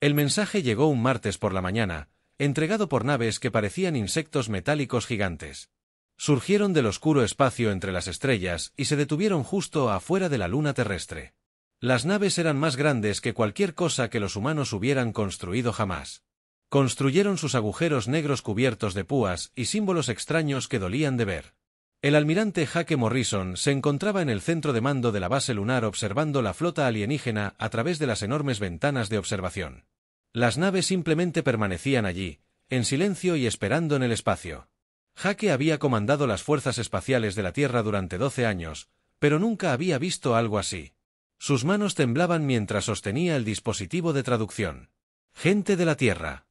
El mensaje llegó un martes por la mañana, entregado por naves que parecían insectos metálicos gigantes. Surgieron del oscuro espacio entre las estrellas y se detuvieron justo afuera de la luna terrestre. Las naves eran más grandes que cualquier cosa que los humanos hubieran construido jamás. Construyeron sus agujeros negros cubiertos de púas y símbolos extraños que dolían de ver. El almirante Jake Morrison se encontraba en el centro de mando de la base lunar observando la flota alienígena a través de las enormes ventanas de observación. Las naves simplemente permanecían allí, en silencio y esperando en el espacio. Jake había comandado las fuerzas espaciales de la Tierra durante 12 años, pero nunca había visto algo así. Sus manos temblaban mientras sostenía el dispositivo de traducción. Gente de la Tierra.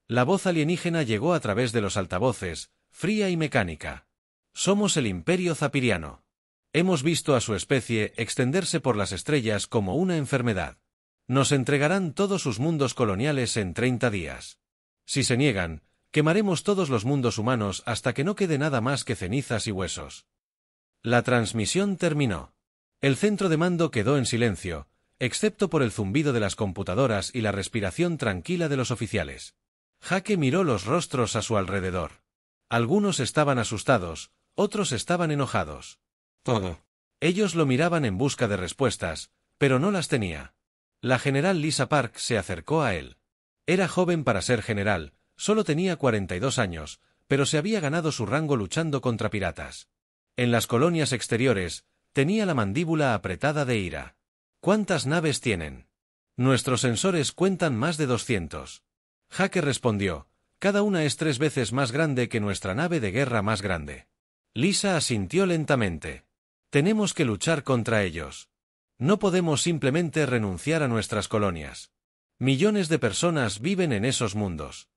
La voz alienígena llegó a través de los altavoces, fría y mecánica. Somos el Imperio Zapiriano. Hemos visto a su especie extenderse por las estrellas como una enfermedad. Nos entregarán todos sus mundos coloniales en 30 días. Si se niegan, quemaremos todos los mundos humanos hasta que no quede nada más que cenizas y huesos. La transmisión terminó. El centro de mando quedó en silencio, excepto por el zumbido de las computadoras y la respiración tranquila de los oficiales. Jake miró los rostros a su alrededor. Algunos estaban asustados, otros estaban enojados. Todo. Ellos lo miraban en busca de respuestas, pero no las tenía. La general Lisa Park se acercó a él. Era joven para ser general, solo tenía 42 años, pero se había ganado su rango luchando contra piratas. En las colonias exteriores, tenía la mandíbula apretada de ira. ¿Cuántas naves tienen? Nuestros sensores cuentan más de 200. Jake respondió, cada una es 3 veces más grande que nuestra nave de guerra más grande. Lisa asintió lentamente. Tenemos que luchar contra ellos. No podemos simplemente renunciar a nuestras colonias. Millones de personas viven en esos mundos.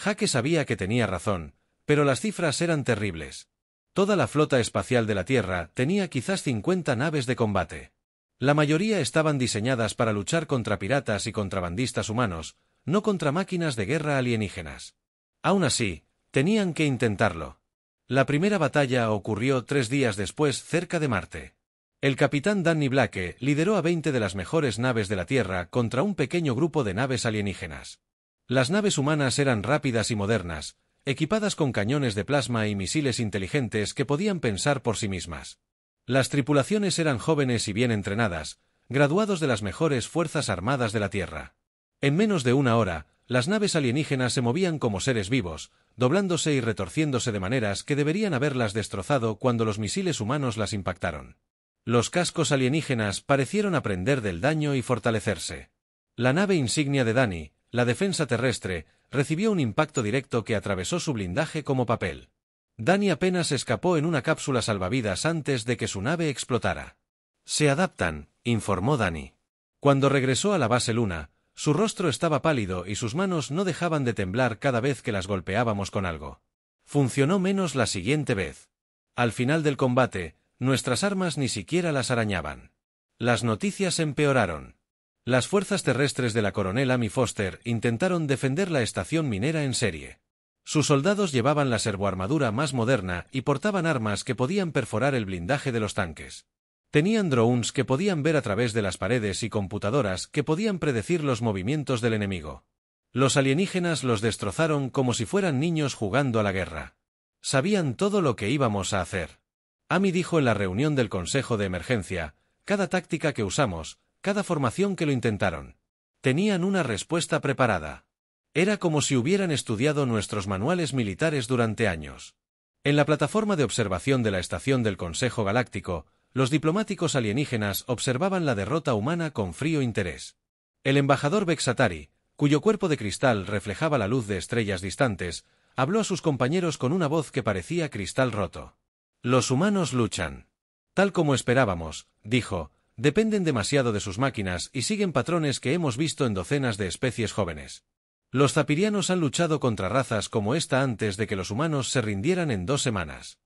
Jake sabía que tenía razón, pero las cifras eran terribles. Toda la flota espacial de la Tierra tenía quizás 50 naves de combate. La mayoría estaban diseñadas para luchar contra piratas y contrabandistas humanos, no contra máquinas de guerra alienígenas. Aún así, tenían que intentarlo. La primera batalla ocurrió 3 días después cerca de Marte. El capitán Danny Blake lideró a 20 de las mejores naves de la Tierra contra un pequeño grupo de naves alienígenas. Las naves humanas eran rápidas y modernas, equipadas con cañones de plasma y misiles inteligentes que podían pensar por sí mismas. Las tripulaciones eran jóvenes y bien entrenadas, graduados de las mejores fuerzas armadas de la Tierra. En menos de 1 hora, las naves alienígenas se movían como seres vivos, doblándose y retorciéndose de maneras que deberían haberlas destrozado cuando los misiles humanos las impactaron. Los cascos alienígenas parecieron aprender del daño y fortalecerse. La nave insignia de Danny, la defensa terrestre, recibió un impacto directo que atravesó su blindaje como papel. Danny apenas escapó en una cápsula salvavidas antes de que su nave explotara. Se adaptan, informó Danny. Cuando regresó a la base Luna, su rostro estaba pálido y sus manos no dejaban de temblar cada vez que las golpeábamos con algo. Funcionó menos la siguiente vez. Al final del combate, nuestras armas ni siquiera las arañaban. Las noticias empeoraron. Las fuerzas terrestres de la coronel Amy Foster intentaron defender la estación minera en serie. Sus soldados llevaban la servoarmadura más moderna y portaban armas que podían perforar el blindaje de los tanques. Tenían drones que podían ver a través de las paredes y computadoras que podían predecir los movimientos del enemigo. Los alienígenas los destrozaron como si fueran niños jugando a la guerra. Sabían todo lo que íbamos a hacer. Amy dijo en la reunión del Consejo de Emergencia, cada táctica que usamos, cada formación que lo intentaron. Tenían una respuesta preparada. Era como si hubieran estudiado nuestros manuales militares durante años. En la plataforma de observación de la estación del Consejo Galáctico, los diplomáticos alienígenas observaban la derrota humana con frío interés. El embajador Vexatari, cuyo cuerpo de cristal reflejaba la luz de estrellas distantes, habló a sus compañeros con una voz que parecía cristal roto. Los humanos luchan. Tal como esperábamos, dijo, dependen demasiado de sus máquinas y siguen patrones que hemos visto en docenas de especies jóvenes. Los zapirianos han luchado contra razas como esta antes de que los humanos se rindieran en 2 semanas.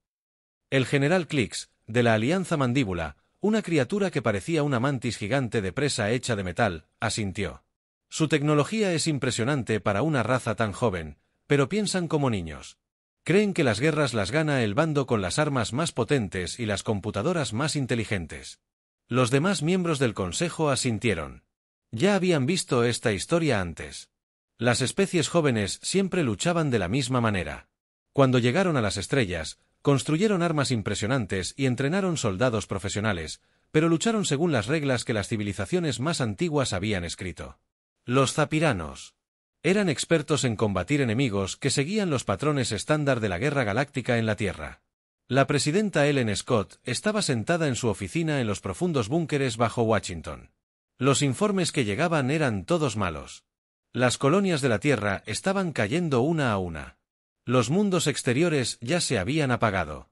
El general Klix, de la Alianza Mandíbula, una criatura que parecía una mantis gigante de presa hecha de metal, asintió. Su tecnología es impresionante para una raza tan joven, pero piensan como niños. Creen que las guerras las gana el bando con las armas más potentes y las computadoras más inteligentes. Los demás miembros del Consejo asintieron. Ya habían visto esta historia antes. Las especies jóvenes siempre luchaban de la misma manera. Cuando llegaron a las estrellas, construyeron armas impresionantes y entrenaron soldados profesionales, pero lucharon según las reglas que las civilizaciones más antiguas habían escrito. Los Zapiranos eran expertos en combatir enemigos que seguían los patrones estándar de la guerra galáctica en la Tierra. La presidenta Ellen Scott estaba sentada en su oficina en los profundos búnkeres bajo Washington. Los informes que llegaban eran todos malos. Las colonias de la Tierra estaban cayendo una a una. Los mundos exteriores ya se habían apagado.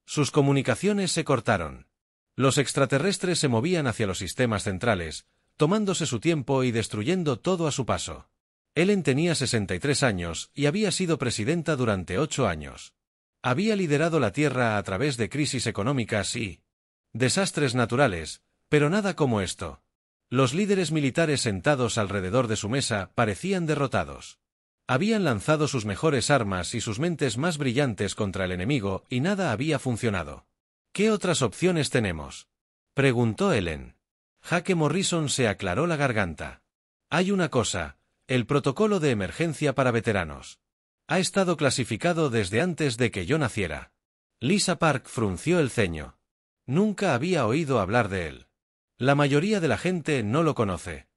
Sus comunicaciones se cortaron. Los extraterrestres se movían hacia los sistemas centrales, tomándose su tiempo y destruyendo todo a su paso. Ellen tenía 63 años y había sido presidenta durante 8 años. Había liderado la Tierra a través de crisis económicas y desastres naturales, pero nada como esto. Los líderes militares sentados alrededor de su mesa parecían derrotados. Habían lanzado sus mejores armas y sus mentes más brillantes contra el enemigo y nada había funcionado. ¿Qué otras opciones tenemos?, preguntó Ellen. Jake Morrison se aclaró la garganta. Hay una cosa: el protocolo de emergencia para veteranos. Ha estado clasificado desde antes de que yo naciera. Lisa Park frunció el ceño. Nunca había oído hablar de él. La mayoría de la gente no lo conoce.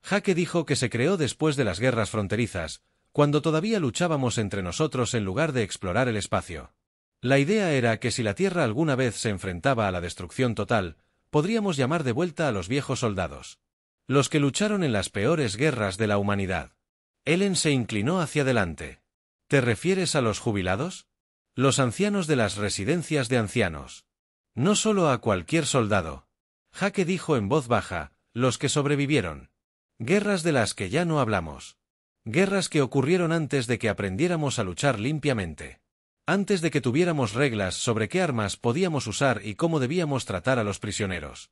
Jake dijo que se creó después de las guerras fronterizas, cuando todavía luchábamos entre nosotros en lugar de explorar el espacio. La idea era que si la Tierra alguna vez se enfrentaba a la destrucción total, podríamos llamar de vuelta a los viejos soldados. Los que lucharon en las peores guerras de la humanidad. Ellen se inclinó hacia adelante. ¿Te refieres a los jubilados? Los ancianos de las residencias de ancianos. No solo a cualquier soldado. Jake dijo en voz baja: los que sobrevivieron. Guerras de las que ya no hablamos. Guerras que ocurrieron antes de que aprendiéramos a luchar limpiamente. Antes de que tuviéramos reglas sobre qué armas podíamos usar y cómo debíamos tratar a los prisioneros.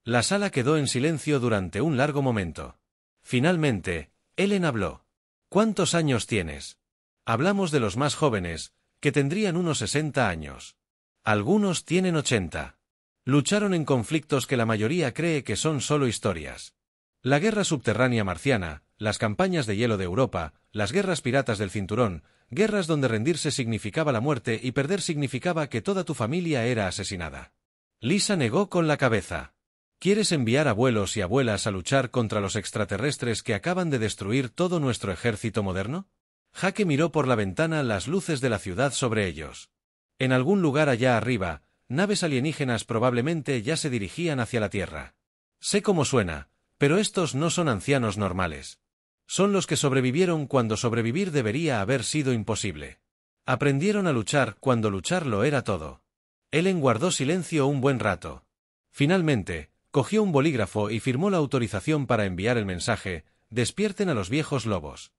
La sala quedó en silencio durante un largo momento. Finalmente, Ellen habló. ¿Cuántos años tienes? Hablamos de los más jóvenes, que tendrían unos 60 años. Algunos tienen 80. Lucharon en conflictos que la mayoría cree que son solo historias. La guerra subterránea marciana, las campañas de hielo de Europa, las guerras piratas del cinturón, guerras donde rendirse significaba la muerte y perder significaba que toda tu familia era asesinada. Lisa negó con la cabeza. ¿Quieres enviar abuelos y abuelas a luchar contra los extraterrestres que acaban de destruir todo nuestro ejército moderno? Jake miró por la ventana las luces de la ciudad sobre ellos. En algún lugar allá arriba, naves alienígenas probablemente ya se dirigían hacia la Tierra. Sé cómo suena, pero estos no son ancianos normales. Son los que sobrevivieron cuando sobrevivir debería haber sido imposible. Aprendieron a luchar cuando luchar lo era todo. Ellen guardó silencio un buen rato. Finalmente, cogió un bolígrafo y firmó la autorización para enviar el mensaje: despierten a los viejos lobos.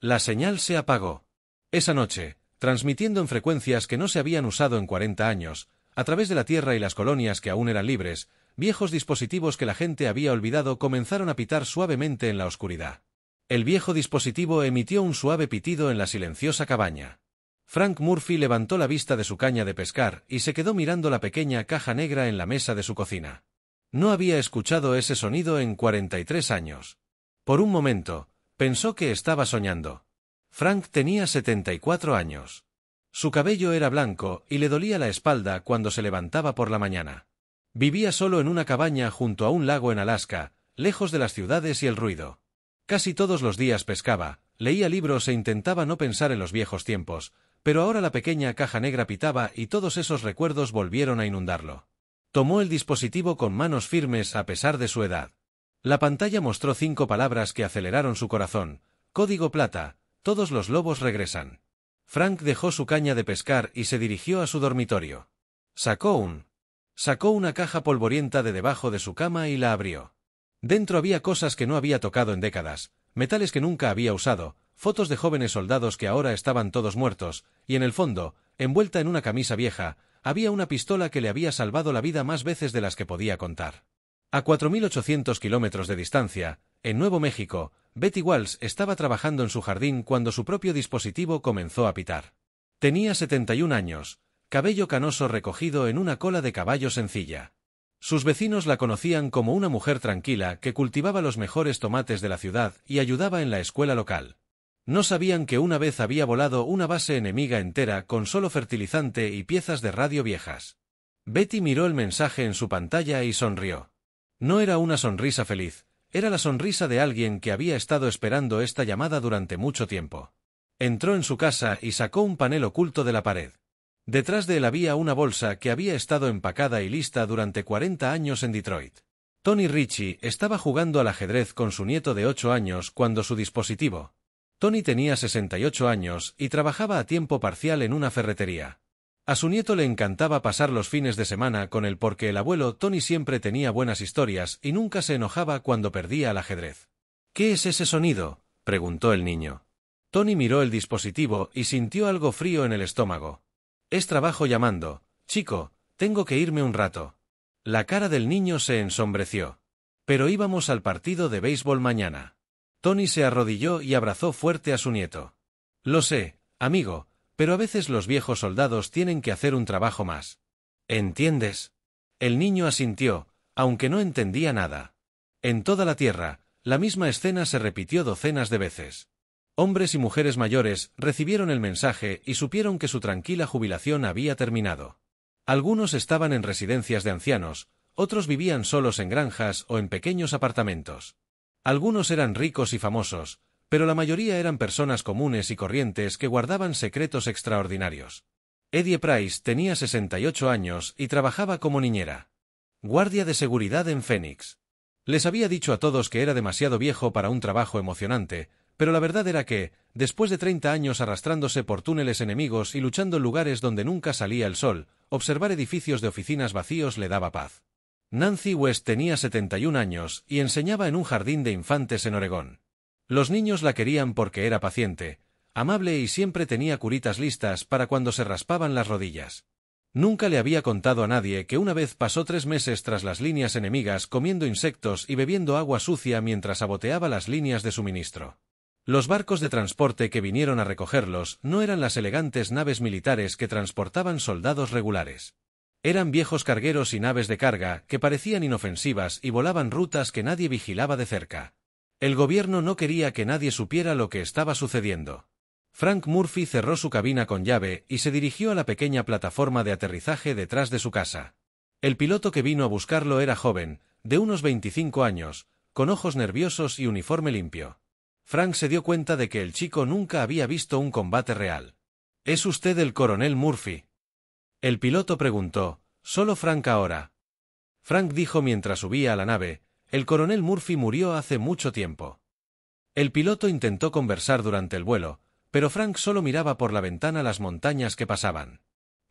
La señal se apagó. Esa noche, transmitiendo en frecuencias que no se habían usado en 40 años, a través de la Tierra y las colonias que aún eran libres, viejos dispositivos que la gente había olvidado comenzaron a pitar suavemente en la oscuridad. El viejo dispositivo emitió un suave pitido en la silenciosa cabaña. Frank Murphy levantó la vista de su caña de pescar y se quedó mirando la pequeña caja negra en la mesa de su cocina. No había escuchado ese sonido en 43 años. Por un momento, pensó que estaba soñando. Frank tenía 74 años. Su cabello era blanco y le dolía la espalda cuando se levantaba por la mañana. Vivía solo en una cabaña junto a un lago en Alaska, lejos de las ciudades y el ruido. Casi todos los días pescaba, leía libros e intentaba no pensar en los viejos tiempos, pero ahora la pequeña caja negra pitaba y todos esos recuerdos volvieron a inundarlo. Tomó el dispositivo con manos firmes a pesar de su edad. La pantalla mostró 5 palabras que aceleraron su corazón. Código plata: todos los lobos regresan. Frank dejó su caña de pescar y se dirigió a su dormitorio. Sacó una caja polvorienta de debajo de su cama y la abrió. Dentro había cosas que no había tocado en décadas, metales que nunca había usado, fotos de jóvenes soldados que ahora estaban todos muertos, y en el fondo, envuelta en una camisa vieja, había una pistola que le había salvado la vida más veces de las que podía contar. A 4.800 kilómetros de distancia, en Nuevo México, Betty Walsh estaba trabajando en su jardín cuando su propio dispositivo comenzó a pitar. Tenía 71 años, cabello canoso recogido en una cola de caballo sencilla. Sus vecinos la conocían como una mujer tranquila que cultivaba los mejores tomates de la ciudad y ayudaba en la escuela local. No sabían que una vez había volado una base enemiga entera con solo fertilizante y piezas de radio viejas. Betty miró el mensaje en su pantalla y sonrió. No era una sonrisa feliz, era la sonrisa de alguien que había estado esperando esta llamada durante mucho tiempo. Entró en su casa y sacó un panel oculto de la pared. Detrás de él había una bolsa que había estado empacada y lista durante 40 años en Detroit. Tony Ritchie estaba jugando al ajedrez con su nieto de 8 años cuando su dispositivo. Tony tenía 68 años y trabajaba a tiempo parcial en una ferretería. A su nieto le encantaba pasar los fines de semana con él porque el abuelo Tony siempre tenía buenas historias y nunca se enojaba cuando perdía al ajedrez. ¿Qué es ese sonido?, preguntó el niño. Tony miró el dispositivo y sintió algo frío en el estómago. Es trabajo llamando. Chico, tengo que irme un rato. La cara del niño se ensombreció. Pero íbamos al partido de béisbol mañana. Tony se arrodilló y abrazó fuerte a su nieto. Lo sé, amigo, pero a veces los viejos soldados tienen que hacer un trabajo más. ¿Entiendes? El niño asintió, aunque no entendía nada. En toda la tierra, la misma escena se repitió docenas de veces. Hombres y mujeres mayores recibieron el mensaje y supieron que su tranquila jubilación había terminado. Algunos estaban en residencias de ancianos, otros vivían solos en granjas o en pequeños apartamentos. Algunos eran ricos y famosos, pero la mayoría eran personas comunes y corrientes que guardaban secretos extraordinarios. Eddie Price tenía 68 años y trabajaba como niñera. Guardia de seguridad en Phoenix. Les había dicho a todos que era demasiado viejo para un trabajo emocionante, pero la verdad era que, después de 30 años arrastrándose por túneles enemigos y luchando en lugares donde nunca salía el sol, observar edificios de oficinas vacíos le daba paz. Nancy West tenía 71 años y enseñaba en un jardín de infantes en Oregón. Los niños la querían porque era paciente, amable y siempre tenía curitas listas para cuando se raspaban las rodillas. Nunca le había contado a nadie que una vez pasó 3 meses tras las líneas enemigas comiendo insectos y bebiendo agua sucia mientras saboteaba las líneas de suministro. Los barcos de transporte que vinieron a recogerlos no eran las elegantes naves militares que transportaban soldados regulares. Eran viejos cargueros y naves de carga que parecían inofensivas y volaban rutas que nadie vigilaba de cerca. El gobierno no quería que nadie supiera lo que estaba sucediendo. Frank Murphy cerró su cabina con llave y se dirigió a la pequeña plataforma de aterrizaje detrás de su casa. El piloto que vino a buscarlo era joven, de unos 25 años, con ojos nerviosos y uniforme limpio. Frank se dio cuenta de que el chico nunca había visto un combate real. ¿Es usted el coronel Murphy?, el piloto preguntó. Solo Frank ahora. Frank dijo mientras subía a la nave, el coronel Murphy murió hace mucho tiempo. El piloto intentó conversar durante el vuelo, pero Frank solo miraba por la ventana las montañas que pasaban.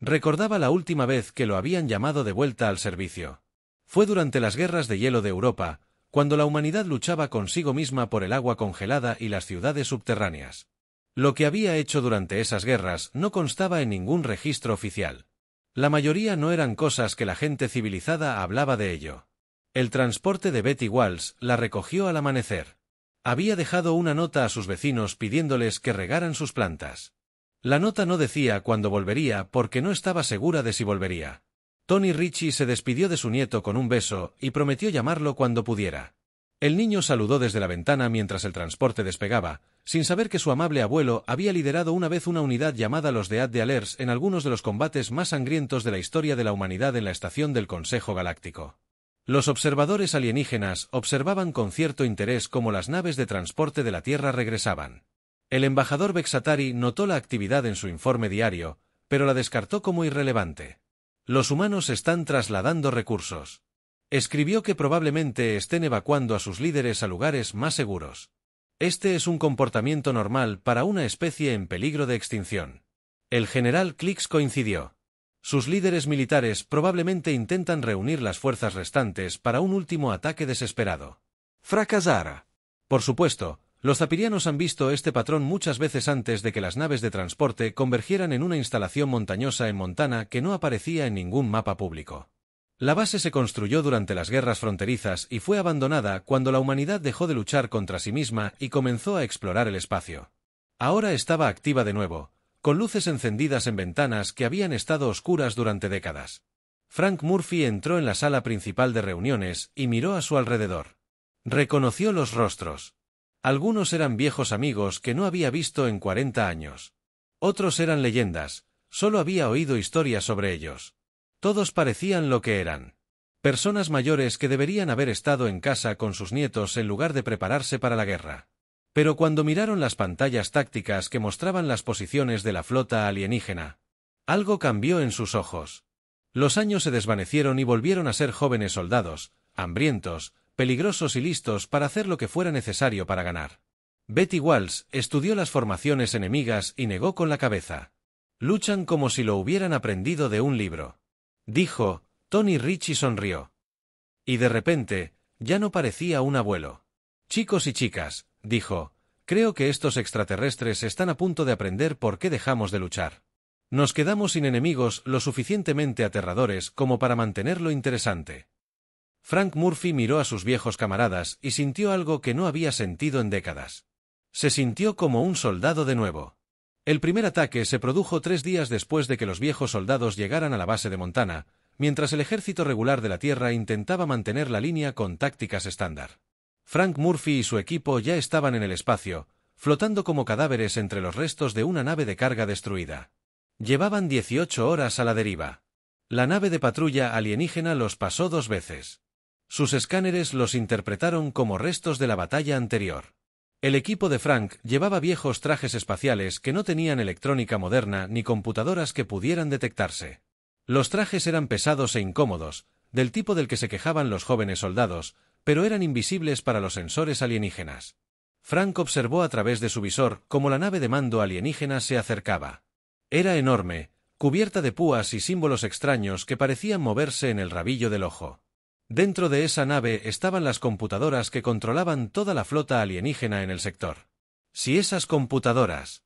Recordaba la última vez que lo habían llamado de vuelta al servicio. Fue durante las guerras de hielo de Europa, cuando la humanidad luchaba consigo misma por el agua congelada y las ciudades subterráneas. Lo que había hecho durante esas guerras no constaba en ningún registro oficial. La mayoría no eran cosas que la gente civilizada hablaba de ello. El transporte de Betty Walsh la recogió al amanecer. Había dejado una nota a sus vecinos pidiéndoles que regaran sus plantas. La nota no decía cuándo volvería porque no estaba segura de si volvería. Tony Ritchie se despidió de su nieto con un beso y prometió llamarlo cuando pudiera. El niño saludó desde la ventana mientras el transporte despegaba, sin saber que su amable abuelo había liderado una vez una unidad llamada los Dead de Alers en algunos de los combates más sangrientos de la historia de la humanidad en la estación del Consejo Galáctico. Los observadores alienígenas observaban con cierto interés cómo las naves de transporte de la Tierra regresaban. El embajador Bexatari notó la actividad en su informe diario, pero la descartó como irrelevante. Los humanos están trasladando recursos. Escribió que probablemente estén evacuando a sus líderes a lugares más seguros. Este es un comportamiento normal para una especie en peligro de extinción. El general Klix coincidió. Sus líderes militares probablemente intentan reunir las fuerzas restantes para un último ataque desesperado. Fracasará. Por supuesto, los zapirianos han visto este patrón muchas veces antes de que las naves de transporte convergieran en una instalación montañosa en Montana que no aparecía en ningún mapa público. La base se construyó durante las guerras fronterizas y fue abandonada cuando la humanidad dejó de luchar contra sí misma y comenzó a explorar el espacio. Ahora estaba activa de nuevo, con luces encendidas en ventanas que habían estado oscuras durante décadas. Frank Murphy entró en la sala principal de reuniones y miró a su alrededor. Reconoció los rostros. Algunos eran viejos amigos que no había visto en 40 años. Otros eran leyendas, solo había oído historias sobre ellos. Todos parecían lo que eran. Personas mayores que deberían haber estado en casa con sus nietos en lugar de prepararse para la guerra. Pero cuando miraron las pantallas tácticas que mostraban las posiciones de la flota alienígena, algo cambió en sus ojos. Los años se desvanecieron y volvieron a ser jóvenes soldados, hambrientos, peligrosos y listos para hacer lo que fuera necesario para ganar. Betty Walsh estudió las formaciones enemigas y negó con la cabeza. Luchan como si lo hubieran aprendido de un libro. Dijo. Tony Ritchie sonrió. Y de repente, ya no parecía un abuelo. Chicos y chicas, dijo, creo que estos extraterrestres están a punto de aprender por qué dejamos de luchar. Nos quedamos sin enemigos lo suficientemente aterradores como para mantenerlo interesante. Frank Murphy miró a sus viejos camaradas y sintió algo que no había sentido en décadas. Se sintió como un soldado de nuevo. El primer ataque se produjo 3 días después de que los viejos soldados llegaran a la base de Montana, mientras el ejército regular de la Tierra intentaba mantener la línea con tácticas estándar. Frank Murphy y su equipo ya estaban en el espacio, flotando como cadáveres entre los restos de una nave de carga destruida. Llevaban 18 horas a la deriva. La nave de patrulla alienígena los pasó 2 veces. Sus escáneres los interpretaron como restos de la batalla anterior. El equipo de Frank llevaba viejos trajes espaciales que no tenían electrónica moderna ni computadoras que pudieran detectarse. Los trajes eran pesados e incómodos, del tipo del que se quejaban los jóvenes soldados, pero eran invisibles para los sensores alienígenas. Frank observó a través de su visor cómo la nave de mando alienígena se acercaba. Era enorme, cubierta de púas y símbolos extraños que parecían moverse en el rabillo del ojo. Dentro de esa nave estaban las computadoras que controlaban toda la flota alienígena en el sector. Si esas computadoras...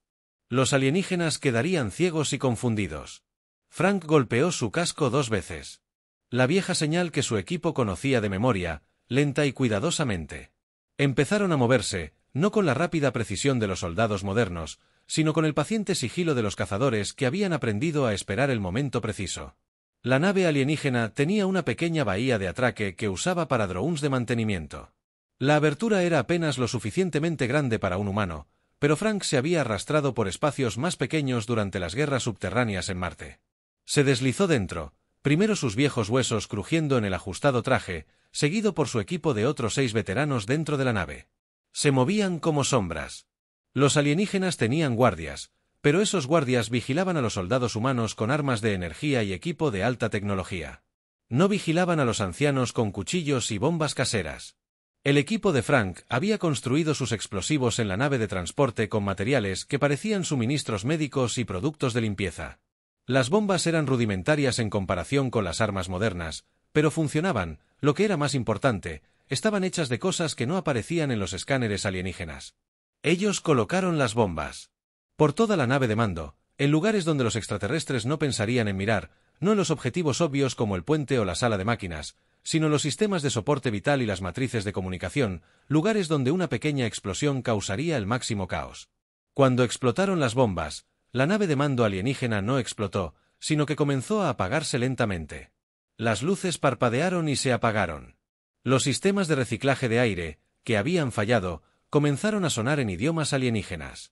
Los alienígenas quedarían ciegos y confundidos. Frank golpeó su casco 2 veces. La vieja señal que su equipo conocía de memoria, lenta y cuidadosamente. Empezaron a moverse, no con la rápida precisión de los soldados modernos, sino con el paciente sigilo de los cazadores que habían aprendido a esperar el momento preciso. La nave alienígena tenía una pequeña bahía de atraque que usaba para drones de mantenimiento. La abertura era apenas lo suficientemente grande para un humano, pero Frank se había arrastrado por espacios más pequeños durante las guerras subterráneas en Marte. Se deslizó dentro, primero sus viejos huesos crujiendo en el ajustado traje, seguido por su equipo de otros 6 veteranos dentro de la nave. Se movían como sombras. Los alienígenas tenían guardias, pero esos guardias vigilaban a los soldados humanos con armas de energía y equipo de alta tecnología. No vigilaban a los ancianos con cuchillos y bombas caseras. El equipo de Frank había construido sus explosivos en la nave de transporte con materiales que parecían suministros médicos y productos de limpieza. Las bombas eran rudimentarias en comparación con las armas modernas, pero funcionaban, lo que era más importante, estaban hechas de cosas que no aparecían en los escáneres alienígenas. Ellos colocaron las bombas por toda la nave de mando, en lugares donde los extraterrestres no pensarían en mirar, no en los objetivos obvios como el puente o la sala de máquinas, sino en los sistemas de soporte vital y las matrices de comunicación, lugares donde una pequeña explosión causaría el máximo caos. Cuando explotaron las bombas, la nave de mando alienígena no explotó, sino que comenzó a apagarse lentamente. Las luces parpadearon y se apagaron. Los sistemas de reciclaje de aire, que habían fallado, comenzaron a sonar en idiomas alienígenas.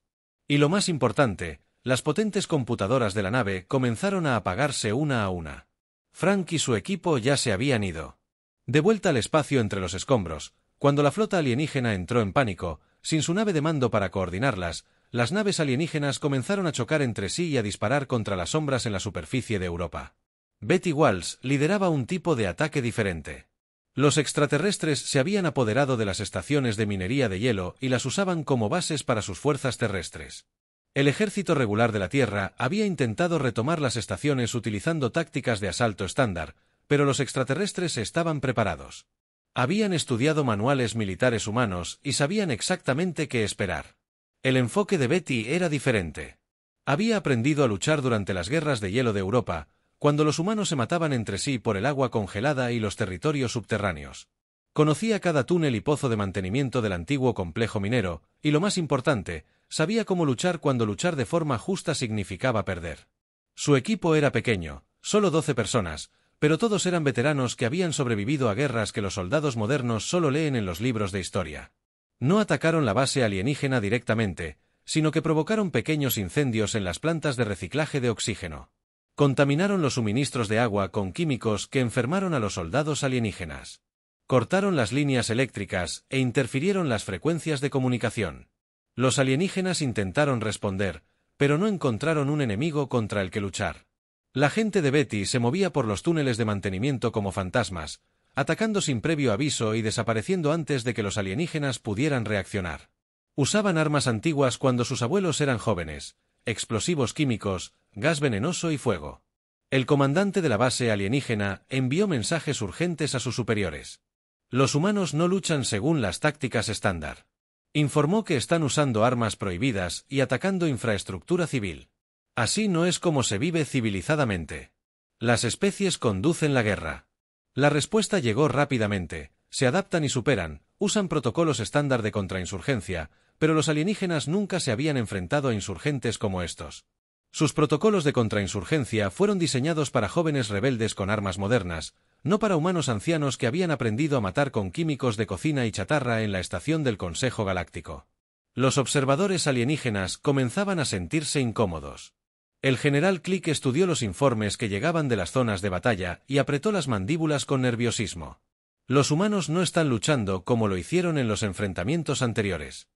Y lo más importante, las potentes computadoras de la nave comenzaron a apagarse una a una. Frank y su equipo ya se habían ido. De vuelta al espacio entre los escombros, cuando la flota alienígena entró en pánico, sin su nave de mando para coordinarlas, las naves alienígenas comenzaron a chocar entre sí y a disparar contra las sombras en la superficie de Europa. Betty Walsh lideraba un tipo de ataque diferente. Los extraterrestres se habían apoderado de las estaciones de minería de hielo y las usaban como bases para sus fuerzas terrestres. El ejército regular de la Tierra había intentado retomar las estaciones utilizando tácticas de asalto estándar, pero los extraterrestres estaban preparados. Habían estudiado manuales militares humanos y sabían exactamente qué esperar. El enfoque de Betty era diferente. Había aprendido a luchar durante las guerras de hielo de Europa, cuando los humanos se mataban entre sí por el agua congelada y los territorios subterráneos. Conocía cada túnel y pozo de mantenimiento del antiguo complejo minero, y lo más importante, sabía cómo luchar cuando luchar de forma justa significaba perder. Su equipo era pequeño, solo 12 personas, pero todos eran veteranos que habían sobrevivido a guerras que los soldados modernos solo leen en los libros de historia. No atacaron la base alienígena directamente, sino que provocaron pequeños incendios en las plantas de reciclaje de oxígeno. Contaminaron los suministros de agua con químicos que enfermaron a los soldados alienígenas. Cortaron las líneas eléctricas e interfirieron las frecuencias de comunicación. Los alienígenas intentaron responder, pero no encontraron un enemigo contra el que luchar. La gente de Betty se movía por los túneles de mantenimiento como fantasmas, atacando sin previo aviso y desapareciendo antes de que los alienígenas pudieran reaccionar. Usaban armas antiguas cuando sus abuelos eran jóvenes, explosivos químicos, gas venenoso y fuego. El comandante de la base alienígena envió mensajes urgentes a sus superiores. Los humanos no luchan según las tácticas estándar. Informó que están usando armas prohibidas y atacando infraestructura civil. Así no es como se vive civilizadamente. Las especies conducen la guerra. La respuesta llegó rápidamente, se adaptan y superan, usan protocolos estándar de contrainsurgencia, pero los alienígenas nunca se habían enfrentado a insurgentes como estos. Sus protocolos de contrainsurgencia fueron diseñados para jóvenes rebeldes con armas modernas, no para humanos ancianos que habían aprendido a matar con químicos de cocina y chatarra en la estación del Consejo Galáctico. Los observadores alienígenas comenzaban a sentirse incómodos. El general Click estudió los informes que llegaban de las zonas de batalla y apretó las mandíbulas con nerviosismo. Los humanos no están luchando como lo hicieron en los enfrentamientos anteriores.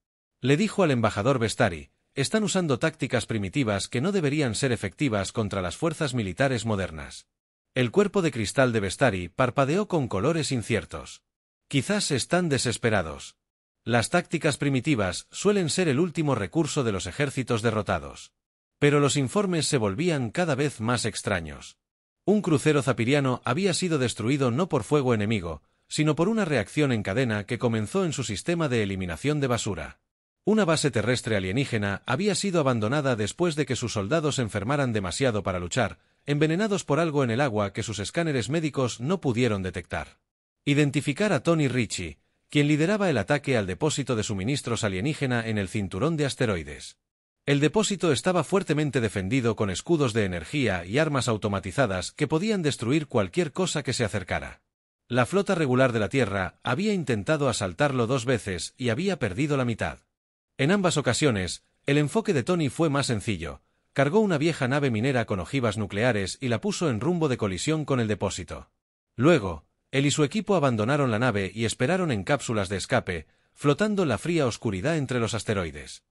Le dijo al embajador Vestari, están usando tácticas primitivas que no deberían ser efectivas contra las fuerzas militares modernas. El cuerpo de cristal de Vestari parpadeó con colores inciertos. Quizás están desesperados. Las tácticas primitivas suelen ser el último recurso de los ejércitos derrotados. Pero los informes se volvían cada vez más extraños. Un crucero zapiriano había sido destruido no por fuego enemigo, sino por una reacción en cadena que comenzó en su sistema de eliminación de basura. Una base terrestre alienígena había sido abandonada después de que sus soldados enfermaran demasiado para luchar, envenenados por algo en el agua que sus escáneres médicos no pudieron detectar. Identificar a Tony Ritchie, quien lideraba el ataque al depósito de suministros alienígena en el cinturón de asteroides. El depósito estaba fuertemente defendido con escudos de energía y armas automatizadas que podían destruir cualquier cosa que se acercara. La flota regular de la Tierra había intentado asaltarlo 2 veces y había perdido la mitad. En ambas ocasiones, el enfoque de Tony fue más sencillo. Cargó una vieja nave minera con ojivas nucleares y la puso en rumbo de colisión con el depósito. Luego, él y su equipo abandonaron la nave y esperaron en cápsulas de escape, flotando en la fría oscuridad entre los asteroides.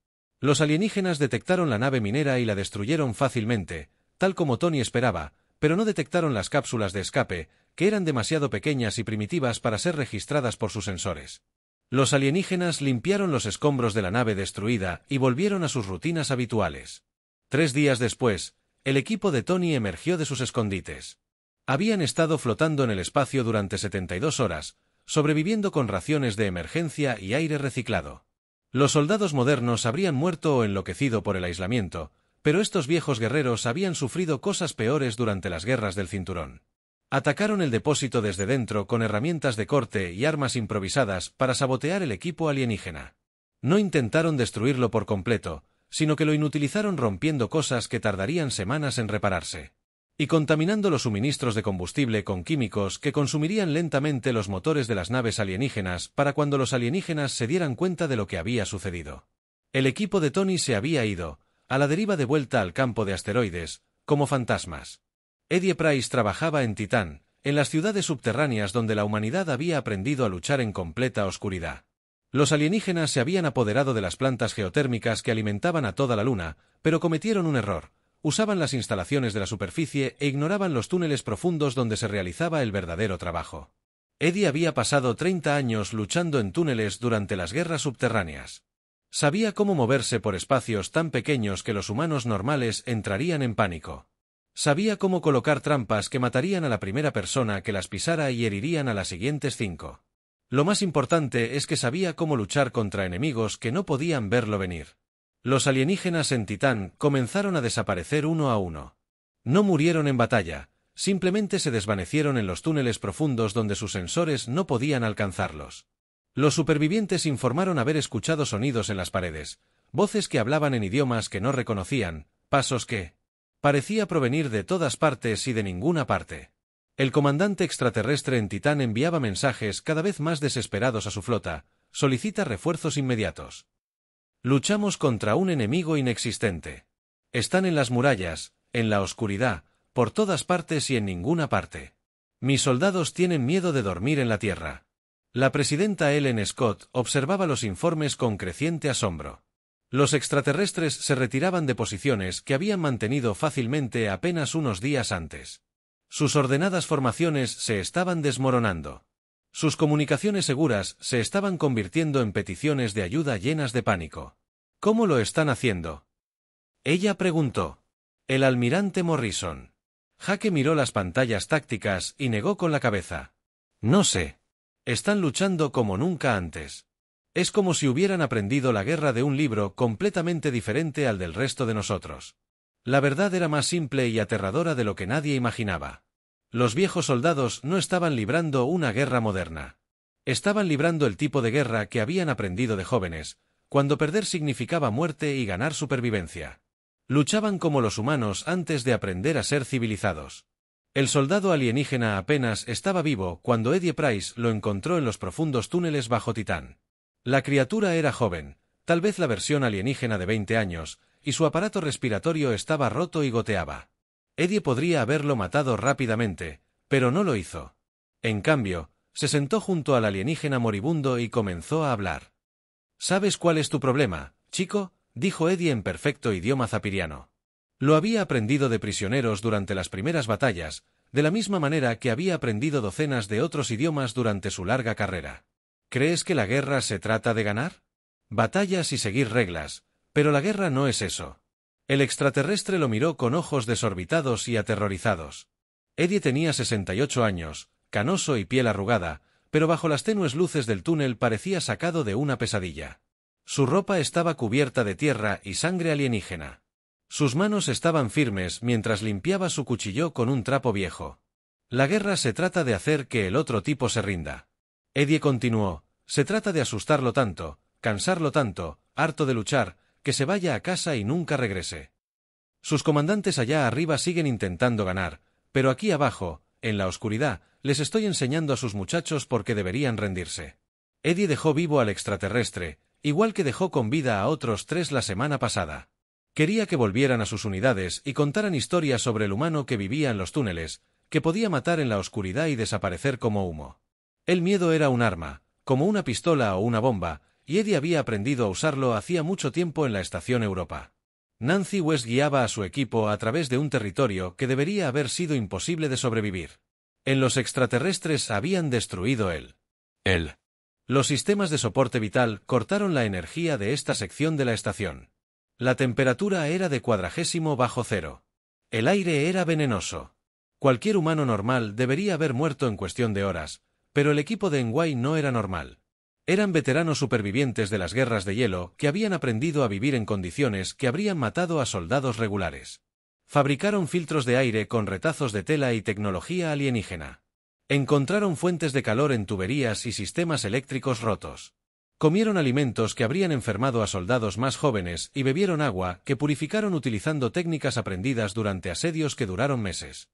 Los alienígenas detectaron la nave minera y la destruyeron fácilmente, tal como Tony esperaba, pero no detectaron las cápsulas de escape, que eran demasiado pequeñas y primitivas para ser registradas por sus sensores. Los alienígenas limpiaron los escombros de la nave destruida y volvieron a sus rutinas habituales. 3 días después, el equipo de Tony emergió de sus escondites. Habían estado flotando en el espacio durante 72 horas, sobreviviendo con raciones de emergencia y aire reciclado. Los soldados modernos habrían muerto o enloquecido por el aislamiento, pero estos viejos guerreros habían sufrido cosas peores durante las guerras del cinturón. Atacaron el depósito desde dentro con herramientas de corte y armas improvisadas para sabotear el equipo alienígena. No intentaron destruirlo por completo, sino que lo inutilizaron rompiendo cosas que tardarían semanas en repararse. Y contaminando los suministros de combustible con químicos que consumirían lentamente los motores de las naves alienígenas para cuando los alienígenas se dieran cuenta de lo que había sucedido. El equipo de Tony se había ido, a la deriva de vuelta al campo de asteroides, como fantasmas. Eddie Price trabajaba en Titán, en las ciudades subterráneas donde la humanidad había aprendido a luchar en completa oscuridad. Los alienígenas se habían apoderado de las plantas geotérmicas que alimentaban a toda la Luna, pero cometieron un error. Usaban las instalaciones de la superficie e ignoraban los túneles profundos donde se realizaba el verdadero trabajo. Eddie había pasado 30 años luchando en túneles durante las guerras subterráneas. Sabía cómo moverse por espacios tan pequeños que los humanos normales entrarían en pánico. Sabía cómo colocar trampas que matarían a la primera persona que las pisara y herirían a las siguientes 5. Lo más importante es que sabía cómo luchar contra enemigos que no podían verlo venir. Los alienígenas en Titán comenzaron a desaparecer uno a uno. No murieron en batalla, simplemente se desvanecieron en los túneles profundos donde sus sensores no podían alcanzarlos. Los supervivientes informaron haber escuchado sonidos en las paredes, voces que hablaban en idiomas que no reconocían, pasos que parecía provenir de todas partes y de ninguna parte. El comandante extraterrestre en Titán enviaba mensajes cada vez más desesperados a su flota: solicita refuerzos inmediatos. Luchamos contra un enemigo inexistente. Están en las murallas, en la oscuridad, por todas partes y en ninguna parte. Mis soldados tienen miedo de dormir en la tierra. La presidenta Ellen Scott observaba los informes con creciente asombro. Los extraterrestres se retiraban de posiciones que habían mantenido fácilmente apenas unos días antes. Sus ordenadas formaciones se estaban desmoronando. Sus comunicaciones seguras se estaban convirtiendo en peticiones de ayuda llenas de pánico. ¿Cómo lo están haciendo?, ella preguntó. El almirante Morrison. Jake miró las pantallas tácticas y negó con la cabeza. No sé. Están luchando como nunca antes. Es como si hubieran aprendido la guerra de un libro completamente diferente al del resto de nosotros. La verdad era más simple y aterradora de lo que nadie imaginaba. Los viejos soldados no estaban librando una guerra moderna. Estaban librando el tipo de guerra que habían aprendido de jóvenes, cuando perder significaba muerte y ganar supervivencia. Luchaban como los humanos antes de aprender a ser civilizados. El soldado alienígena apenas estaba vivo cuando Eddie Price lo encontró en los profundos túneles bajo Titán. La criatura era joven, tal vez la versión alienígena de 20 años, y su aparato respiratorio estaba roto y goteaba. Eddie podría haberlo matado rápidamente, pero no lo hizo. En cambio, se sentó junto al alienígena moribundo y comenzó a hablar. ¿Sabes cuál es tu problema, chico?, dijo Eddie en perfecto idioma zapiriano. Lo había aprendido de prisioneros durante las primeras batallas, de la misma manera que había aprendido docenas de otros idiomas durante su larga carrera. ¿Crees que la guerra se trata de ganar? Batallas y seguir reglas, pero la guerra no es eso. El extraterrestre lo miró con ojos desorbitados y aterrorizados. Eddie tenía 68 años, canoso y piel arrugada, pero bajo las tenues luces del túnel parecía sacado de una pesadilla. Su ropa estaba cubierta de tierra y sangre alienígena. Sus manos estaban firmes mientras limpiaba su cuchillo con un trapo viejo. La guerra se trata de hacer que el otro tipo se rinda. Eddie continuó, se trata de asustarlo tanto, cansarlo tanto, harto de luchar, que se vaya a casa y nunca regrese. Sus comandantes allá arriba siguen intentando ganar, pero aquí abajo, en la oscuridad, les estoy enseñando a sus muchachos por qué deberían rendirse. Eddie dejó vivo al extraterrestre, igual que dejó con vida a otros 3 la semana pasada. Quería que volvieran a sus unidades y contaran historias sobre el humano que vivía en los túneles, que podía matar en la oscuridad y desaparecer como humo. El miedo era un arma, como una pistola o una bomba, y Eddie había aprendido a usarlo hacía mucho tiempo en la Estación Europa. Nancy West guiaba a su equipo a través de un territorio que debería haber sido imposible de sobrevivir. En los extraterrestres habían destruido él. Los sistemas de soporte vital cortaron la energía de esta sección de la estación. La temperatura era de 40 bajo cero. El aire era venenoso. Cualquier humano normal debería haber muerto en cuestión de horas, pero el equipo de Enway no era normal. Eran veteranos supervivientes de las guerras de hielo que habían aprendido a vivir en condiciones que habrían matado a soldados regulares. Fabricaron filtros de aire con retazos de tela y tecnología alienígena. Encontraron fuentes de calor en tuberías y sistemas eléctricos rotos. Comieron alimentos que habrían enfermado a soldados más jóvenes y bebieron agua que purificaron utilizando técnicas aprendidas durante asedios que duraron meses.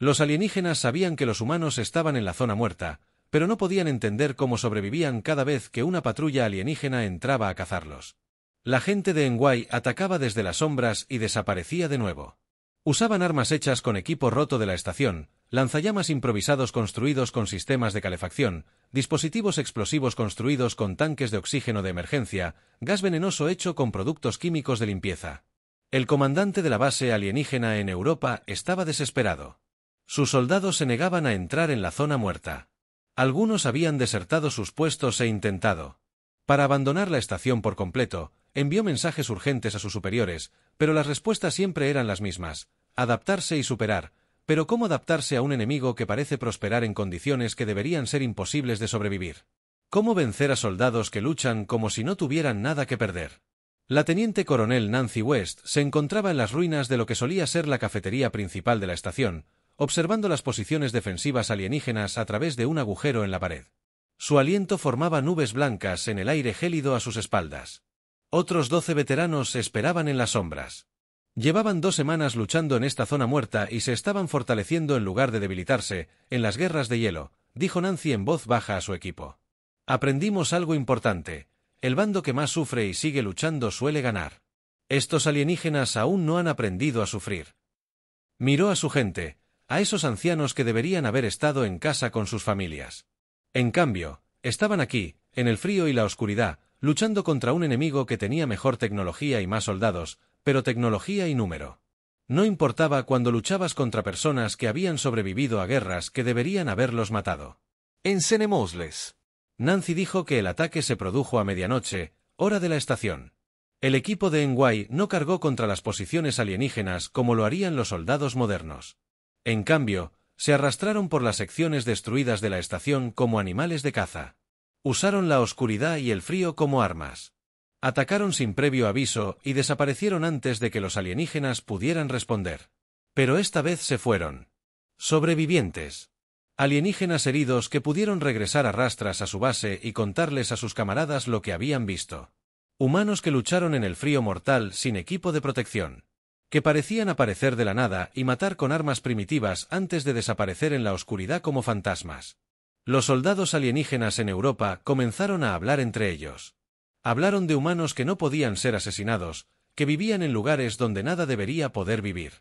Los alienígenas sabían que los humanos estaban en la zona muerta, pero no podían entender cómo sobrevivían cada vez que una patrulla alienígena entraba a cazarlos. La gente de Enway atacaba desde las sombras y desaparecía de nuevo. Usaban armas hechas con equipo roto de la estación, lanzallamas improvisados construidos con sistemas de calefacción, dispositivos explosivos construidos con tanques de oxígeno de emergencia, gas venenoso hecho con productos químicos de limpieza. El comandante de la base alienígena en Europa estaba desesperado. Sus soldados se negaban a entrar en la zona muerta. Algunos habían desertado sus puestos e intentado. Para abandonar la estación por completo, envió mensajes urgentes a sus superiores, pero las respuestas siempre eran las mismas: adaptarse y superar. Pero ¿cómo adaptarse a un enemigo que parece prosperar en condiciones que deberían ser imposibles de sobrevivir? ¿Cómo vencer a soldados que luchan como si no tuvieran nada que perder? La teniente coronel Nancy West se encontraba en las ruinas de lo que solía ser la cafetería principal de la estación, observando las posiciones defensivas alienígenas a través de un agujero en la pared. Su aliento formaba nubes blancas en el aire gélido a sus espaldas. Otros 12 veteranos esperaban en las sombras. Llevaban 2 semanas luchando en esta zona muerta y se estaban fortaleciendo en lugar de debilitarse, en las guerras de hielo, dijo Nancy en voz baja a su equipo. Aprendimos algo importante. El bando que más sufre y sigue luchando suele ganar. Estos alienígenas aún no han aprendido a sufrir. Miró a su gente, a esos ancianos que deberían haber estado en casa con sus familias. En cambio, estaban aquí, en el frío y la oscuridad, luchando contra un enemigo que tenía mejor tecnología y más soldados, pero tecnología y número. No importaba cuando luchabas contra personas que habían sobrevivido a guerras que deberían haberlos matado. Enseñémosles. Nancy dijo que el ataque se produjo a medianoche, hora de la estación. El equipo de Enguay no cargó contra las posiciones alienígenas como lo harían los soldados modernos. En cambio, se arrastraron por las secciones destruidas de la estación como animales de caza. Usaron la oscuridad y el frío como armas. Atacaron sin previo aviso y desaparecieron antes de que los alienígenas pudieran responder. Pero esta vez se fueron. Sobrevivientes. Alienígenas heridos que pudieron regresar a rastras a su base y contarles a sus camaradas lo que habían visto. Humanos que lucharon en el frío mortal sin equipo de protección. Que parecían aparecer de la nada y matar con armas primitivas antes de desaparecer en la oscuridad como fantasmas. Los soldados alienígenas en Europa comenzaron a hablar entre ellos. Hablaron de humanos que no podían ser asesinados, que vivían en lugares donde nada debería poder vivir.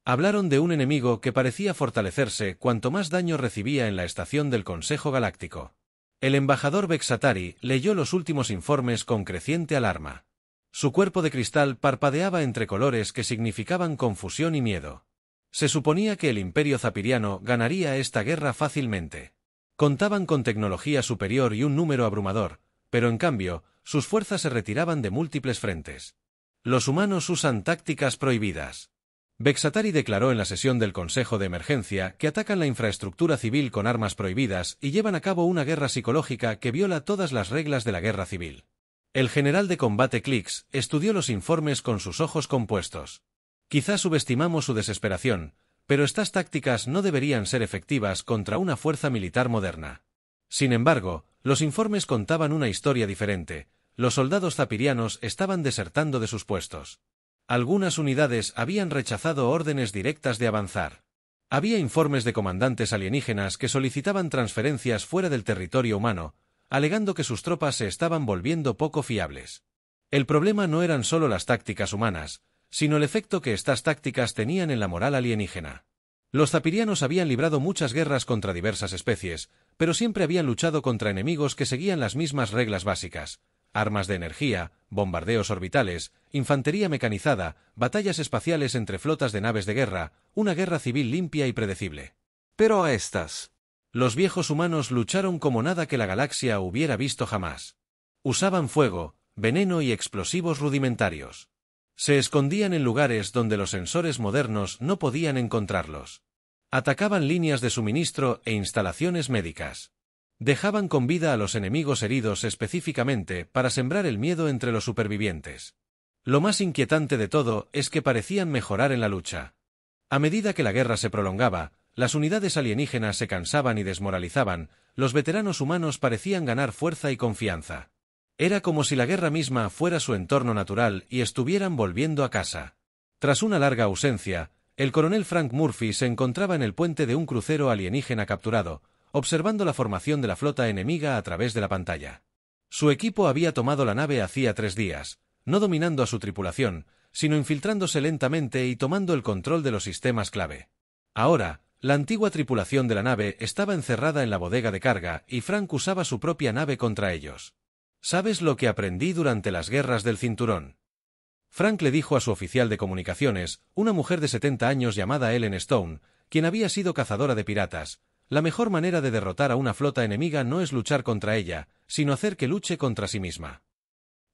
Hablaron de un enemigo que parecía fortalecerse cuanto más daño recibía en la estación del Consejo Galáctico. El embajador Vexatari leyó los últimos informes con creciente alarma. Su cuerpo de cristal parpadeaba entre colores que significaban confusión y miedo. Se suponía que el Imperio Zapiriano ganaría esta guerra fácilmente. Contaban con tecnología superior y un número abrumador, pero en cambio, sus fuerzas se retiraban de múltiples frentes. Los humanos usan tácticas prohibidas. Vexatari declaró en la sesión del Consejo de Emergencia que atacan la infraestructura civil con armas prohibidas y llevan a cabo una guerra psicológica que viola todas las reglas de la guerra civil. El general de combate Klix estudió los informes con sus ojos compuestos. Quizá subestimamos su desesperación, pero estas tácticas no deberían ser efectivas contra una fuerza militar moderna. Sin embargo, los informes contaban una historia diferente. Los soldados zapirianos estaban desertando de sus puestos. Algunas unidades habían rechazado órdenes directas de avanzar. Había informes de comandantes alienígenas que solicitaban transferencias fuera del territorio humano, alegando que sus tropas se estaban volviendo poco fiables. El problema no eran solo las tácticas humanas, sino el efecto que estas tácticas tenían en la moral alienígena. Los zapirianos habían librado muchas guerras contra diversas especies, pero siempre habían luchado contra enemigos que seguían las mismas reglas básicas: armas de energía, bombardeos orbitales, infantería mecanizada, batallas espaciales entre flotas de naves de guerra, una guerra civil limpia y predecible. Pero a estas. Los viejos humanos lucharon como nada que la galaxia hubiera visto jamás. Usaban fuego, veneno y explosivos rudimentarios. Se escondían en lugares donde los sensores modernos no podían encontrarlos. Atacaban líneas de suministro e instalaciones médicas. Dejaban con vida a los enemigos heridos específicamente para sembrar el miedo entre los supervivientes. Lo más inquietante de todo es que parecían mejorar en la lucha. A medida que la guerra se prolongaba, las unidades alienígenas se cansaban y desmoralizaban, los veteranos humanos parecían ganar fuerza y confianza. Era como si la guerra misma fuera su entorno natural y estuvieran volviendo a casa. Tras una larga ausencia, el coronel Frank Murphy se encontraba en el puente de un crucero alienígena capturado, observando la formación de la flota enemiga a través de la pantalla. Su equipo había tomado la nave hacía 3 días, no dominando a su tripulación, sino infiltrándose lentamente y tomando el control de los sistemas clave. Ahora, la antigua tripulación de la nave estaba encerrada en la bodega de carga y Frank usaba su propia nave contra ellos. ¿Sabes lo que aprendí durante las guerras del cinturón? Frank le dijo a su oficial de comunicaciones, una mujer de 70 años llamada Ellen Stone, quien había sido cazadora de piratas: la mejor manera de derrotar a una flota enemiga no es luchar contra ella, sino hacer que luche contra sí misma.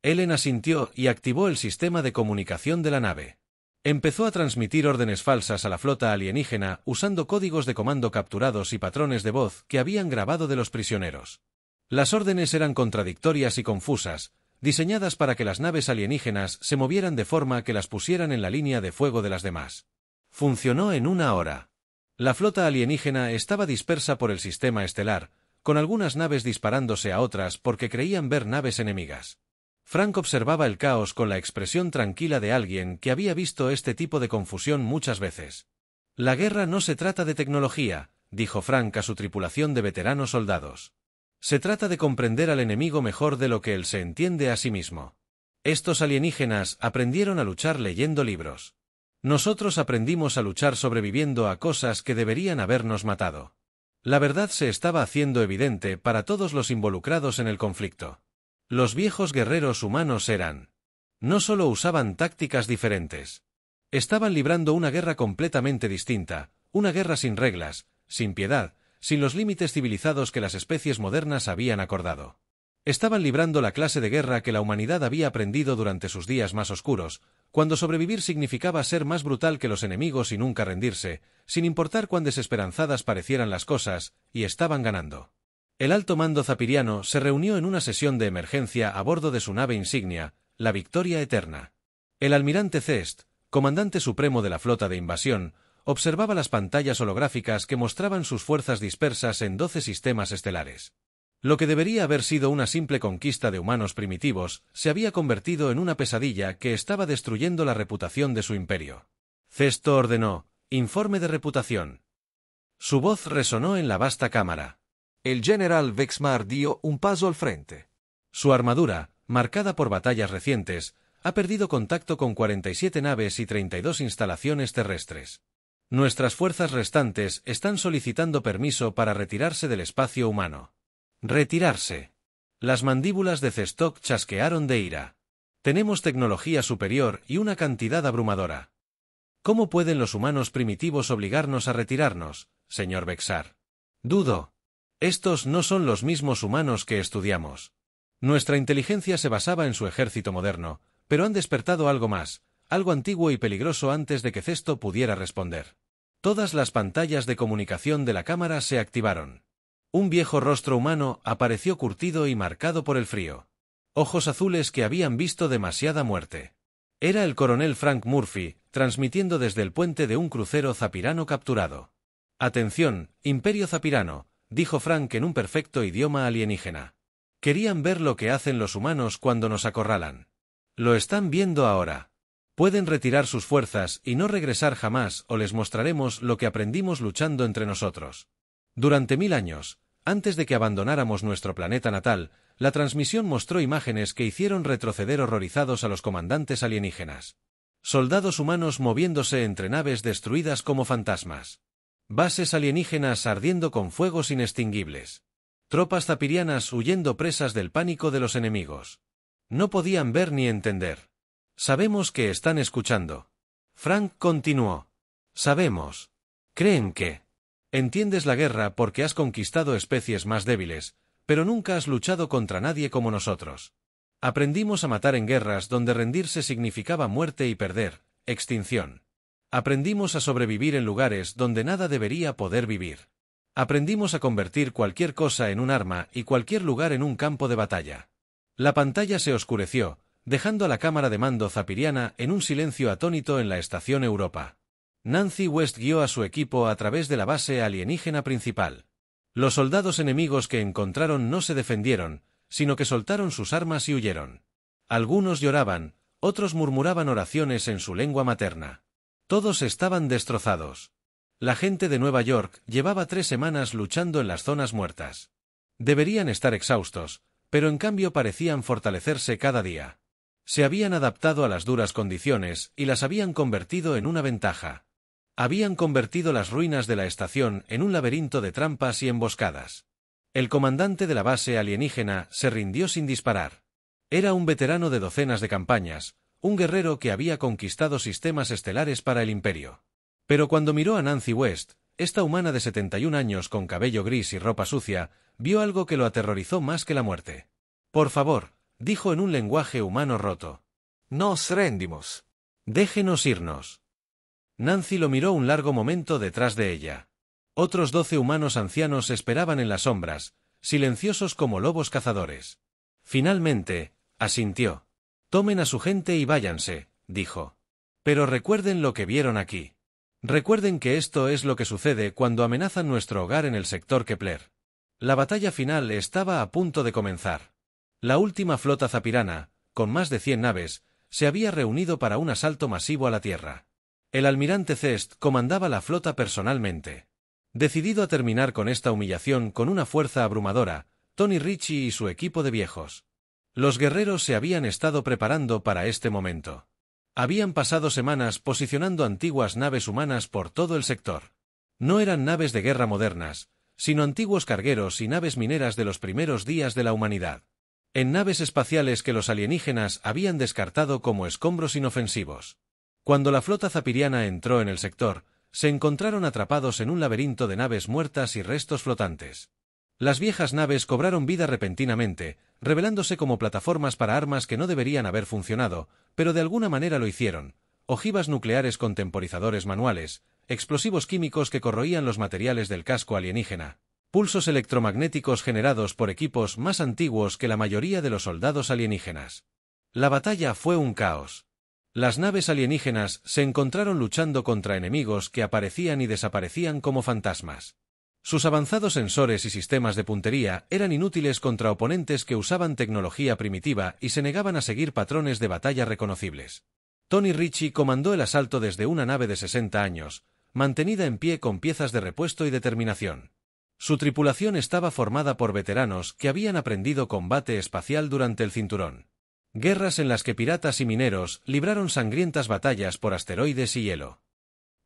Ellen asintió y activó el sistema de comunicación de la nave. Empezó a transmitir órdenes falsas a la flota alienígena usando códigos de comando capturados y patrones de voz que habían grabado de los prisioneros. Las órdenes eran contradictorias y confusas, diseñadas para que las naves alienígenas se movieran de forma que las pusieran en la línea de fuego de las demás. Funcionó en 1 hora. La flota alienígena estaba dispersa por el sistema estelar, con algunas naves disparándose a otras porque creían ver naves enemigas. Frank observaba el caos con la expresión tranquila de alguien que había visto este tipo de confusión muchas veces. La guerra no se trata de tecnología, dijo Frank a su tripulación de veteranos soldados. Se trata de comprender al enemigo mejor de lo que él se entiende a sí mismo. Estos alienígenas aprendieron a luchar leyendo libros. Nosotros aprendimos a luchar sobreviviendo a cosas que deberían habernos matado. La verdad se estaba haciendo evidente para todos los involucrados en el conflicto. Los viejos guerreros humanos no solo usaban tácticas diferentes. Estaban librando una guerra completamente distinta, una guerra sin reglas, sin piedad, sin los límites civilizados que las especies modernas habían acordado. Estaban librando la clase de guerra que la humanidad había aprendido durante sus días más oscuros, cuando sobrevivir significaba ser más brutal que los enemigos y nunca rendirse, sin importar cuán desesperanzadas parecieran las cosas, y estaban ganando. El alto mando zapiriano se reunió en una sesión de emergencia a bordo de su nave insignia, la Victoria Eterna. El almirante Zest, comandante supremo de la flota de invasión, observaba las pantallas holográficas que mostraban sus fuerzas dispersas en 12 sistemas estelares. Lo que debería haber sido una simple conquista de humanos primitivos, se había convertido en una pesadilla que estaba destruyendo la reputación de su imperio. Zesto ordenó: informe de reputación. Su voz resonó en la vasta cámara. El general Vexmar dio un paso al frente. Su armadura, marcada por batallas recientes, ha perdido contacto con 47 naves y 32 instalaciones terrestres. Nuestras fuerzas restantes están solicitando permiso para retirarse del espacio humano. Retirarse. Las mandíbulas de Zestok chasquearon de ira. Tenemos tecnología superior y una cantidad abrumadora. ¿Cómo pueden los humanos primitivos obligarnos a retirarnos, señor Vexar? Dudo. Estos no son los mismos humanos que estudiamos. Nuestra inteligencia se basaba en su ejército moderno, pero han despertado algo más, algo antiguo y peligroso antes de que Zesto pudiera responder. Todas las pantallas de comunicación de la cámara se activaron. Un viejo rostro humano apareció curtido y marcado por el frío. Ojos azules que habían visto demasiada muerte. Era el coronel Frank Murphy, transmitiendo desde el puente de un crucero zapirano capturado. «Atención, Imperio Zapirano», dijo Frank en un perfecto idioma alienígena. «Querían ver lo que hacen los humanos cuando nos acorralan. Lo están viendo ahora. Pueden retirar sus fuerzas y no regresar jamás, o les mostraremos lo que aprendimos luchando entre nosotros». Durante 1000 años, antes de que abandonáramos nuestro planeta natal, la transmisión mostró imágenes que hicieron retroceder horrorizados a los comandantes alienígenas. Soldados humanos moviéndose entre naves destruidas como fantasmas. Bases alienígenas ardiendo con fuegos inextinguibles. Tropas zapirianas huyendo presas del pánico de los enemigos. No podían ver ni entender. Sabemos que están escuchando. Frank continuó. Sabemos. Creen que entiendes la guerra porque has conquistado especies más débiles, pero nunca has luchado contra nadie como nosotros. Aprendimos a matar en guerras donde rendirse significaba muerte y perder, extinción. Aprendimos a sobrevivir en lugares donde nada debería poder vivir. Aprendimos a convertir cualquier cosa en un arma y cualquier lugar en un campo de batalla. La pantalla se oscureció, dejando a la cámara de mando zapiriana en un silencio atónito en la estación Europa. Nancy West guió a su equipo a través de la base alienígena principal. Los soldados enemigos que encontraron no se defendieron, sino que soltaron sus armas y huyeron. Algunos lloraban, otros murmuraban oraciones en su lengua materna. Todos estaban destrozados. La gente de Nueva York llevaba 3 semanas luchando en las zonas muertas. Deberían estar exhaustos, pero en cambio parecían fortalecerse cada día. Se habían adaptado a las duras condiciones y las habían convertido en una ventaja. Habían convertido las ruinas de la estación en un laberinto de trampas y emboscadas. El comandante de la base alienígena se rindió sin disparar. Era un veterano de docenas de campañas, un guerrero que había conquistado sistemas estelares para el imperio. Pero cuando miró a Nancy West, esta humana de 71 años con cabello gris y ropa sucia, vio algo que lo aterrorizó más que la muerte. «Por favor», dijo en un lenguaje humano roto. «Nos rendimos». «Déjenos irnos». Nancy lo miró un largo momento detrás de ella. Otros 12 humanos ancianos esperaban en las sombras, silenciosos como lobos cazadores. Finalmente, asintió. «Tomen a su gente y váyanse», dijo. «Pero recuerden lo que vieron aquí. Recuerden que esto es lo que sucede cuando amenazan nuestro hogar en el sector Kepler». La batalla final estaba a punto de comenzar. La última flota zapirana, con más de 100 naves, se había reunido para un asalto masivo a la Tierra. El almirante Zest comandaba la flota personalmente. Decidido a terminar con esta humillación con una fuerza abrumadora, Tony Ritchie y su equipo de viejos. Los guerreros se habían estado preparando para este momento. Habían pasado semanas posicionando antiguas naves humanas por todo el sector. No eran naves de guerra modernas, sino antiguos cargueros y naves mineras de los primeros días de la humanidad. En naves espaciales que los alienígenas habían descartado como escombros inofensivos. Cuando la flota zapiriana entró en el sector, se encontraron atrapados en un laberinto de naves muertas y restos flotantes. Las viejas naves cobraron vida repentinamente, revelándose como plataformas para armas que no deberían haber funcionado, pero de alguna manera lo hicieron: ojivas nucleares con temporizadores manuales, explosivos químicos que corroían los materiales del casco alienígena, pulsos electromagnéticos generados por equipos más antiguos que la mayoría de los soldados alienígenas. La batalla fue un caos. Las naves alienígenas se encontraron luchando contra enemigos que aparecían y desaparecían como fantasmas. Sus avanzados sensores y sistemas de puntería eran inútiles contra oponentes que usaban tecnología primitiva y se negaban a seguir patrones de batalla reconocibles. Tony Ritchie comandó el asalto desde una nave de 60 años, mantenida en pie con piezas de repuesto y determinación. Su tripulación estaba formada por veteranos que habían aprendido combate espacial durante el cinturón. Guerras en las que piratas y mineros libraron sangrientas batallas por asteroides y hielo.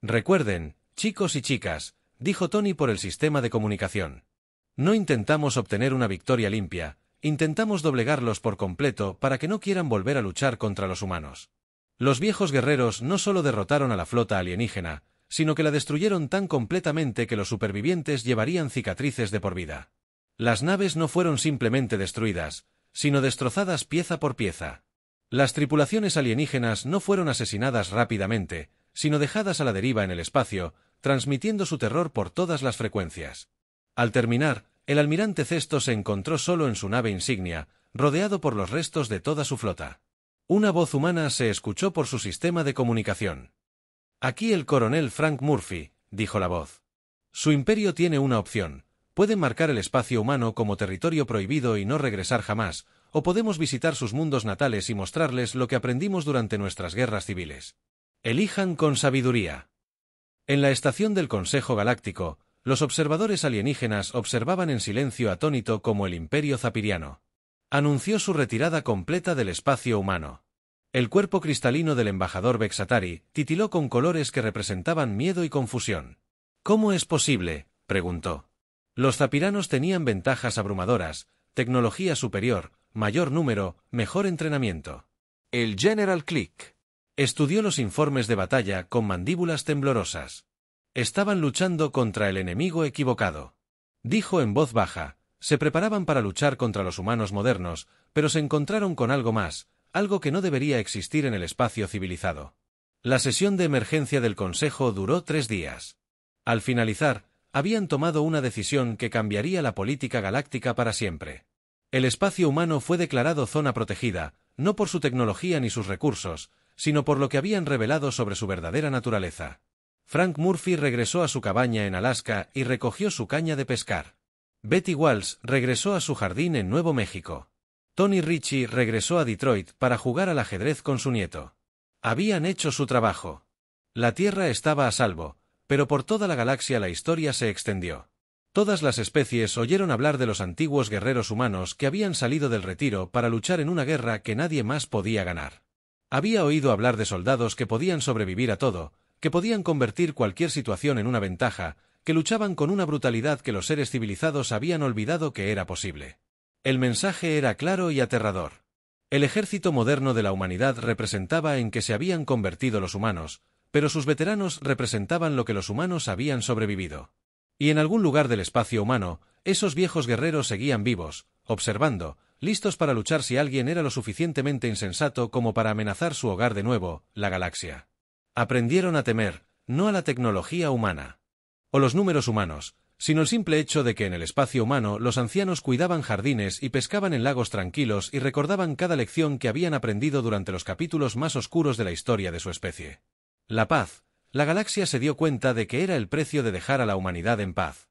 Recuerden, chicos y chicas, dijo Tony por el sistema de comunicación. No intentamos obtener una victoria limpia, intentamos doblegarlos por completo para que no quieran volver a luchar contra los humanos. Los viejos guerreros no solo derrotaron a la flota alienígena, sino que la destruyeron tan completamente que los supervivientes llevarían cicatrices de por vida. Las naves no fueron simplemente destruidas, sino destrozadas pieza por pieza. Las tripulaciones alienígenas no fueron asesinadas rápidamente, sino dejadas a la deriva en el espacio, transmitiendo su terror por todas las frecuencias. Al terminar, el almirante Cesto se encontró solo en su nave insignia, rodeado por los restos de toda su flota. Una voz humana se escuchó por su sistema de comunicación. «Aquí el coronel Frank Murphy», dijo la voz. «Su imperio tiene una opción. Pueden marcar el espacio humano como territorio prohibido y no regresar jamás, o podemos visitar sus mundos natales y mostrarles lo que aprendimos durante nuestras guerras civiles. Elijan con sabiduría». En la estación del Consejo Galáctico, los observadores alienígenas observaban en silencio atónito como el imperio zapiriano anunció su retirada completa del espacio humano. El cuerpo cristalino del embajador Vexatari titiló con colores que representaban miedo y confusión. «¿Cómo es posible?», preguntó. Los zapiranos tenían ventajas abrumadoras, tecnología superior, mayor número, mejor entrenamiento. El General Click estudió los informes de batalla con mandíbulas temblorosas. Estaban luchando contra el enemigo equivocado. Dijo en voz baja: se preparaban para luchar contra los humanos modernos, pero se encontraron con algo más, algo que no debería existir en el espacio civilizado. La sesión de emergencia del Consejo duró 3 días. Al finalizar, habían tomado una decisión que cambiaría la política galáctica para siempre. El espacio humano fue declarado zona protegida, no por su tecnología ni sus recursos, sino por lo que habían revelado sobre su verdadera naturaleza. Frank Murphy regresó a su cabaña en Alaska y recogió su caña de pescar. Betty Walsh regresó a su jardín en Nuevo México. Tony Ritchie regresó a Detroit para jugar al ajedrez con su nieto. Habían hecho su trabajo. La Tierra estaba a salvo, pero por toda la galaxia la historia se extendió. Todas las especies oyeron hablar de los antiguos guerreros humanos que habían salido del retiro para luchar en una guerra que nadie más podía ganar. Había oído hablar de soldados que podían sobrevivir a todo, que podían convertir cualquier situación en una ventaja, que luchaban con una brutalidad que los seres civilizados habían olvidado que era posible. El mensaje era claro y aterrador. El ejército moderno de la humanidad representaba en que se habían convertido los humanos, pero sus veteranos representaban lo que los humanos habían sobrevivido. Y en algún lugar del espacio humano, esos viejos guerreros seguían vivos, observando, listos para luchar si alguien era lo suficientemente insensato como para amenazar su hogar de nuevo, la galaxia. Aprendieron a temer, no a la tecnología humana o los números humanos, sino el simple hecho de que en el espacio humano los ancianos cuidaban jardines y pescaban en lagos tranquilos y recordaban cada lección que habían aprendido durante los capítulos más oscuros de la historia de su especie. La paz. La galaxia se dio cuenta de que era el precio de dejar a la humanidad en paz.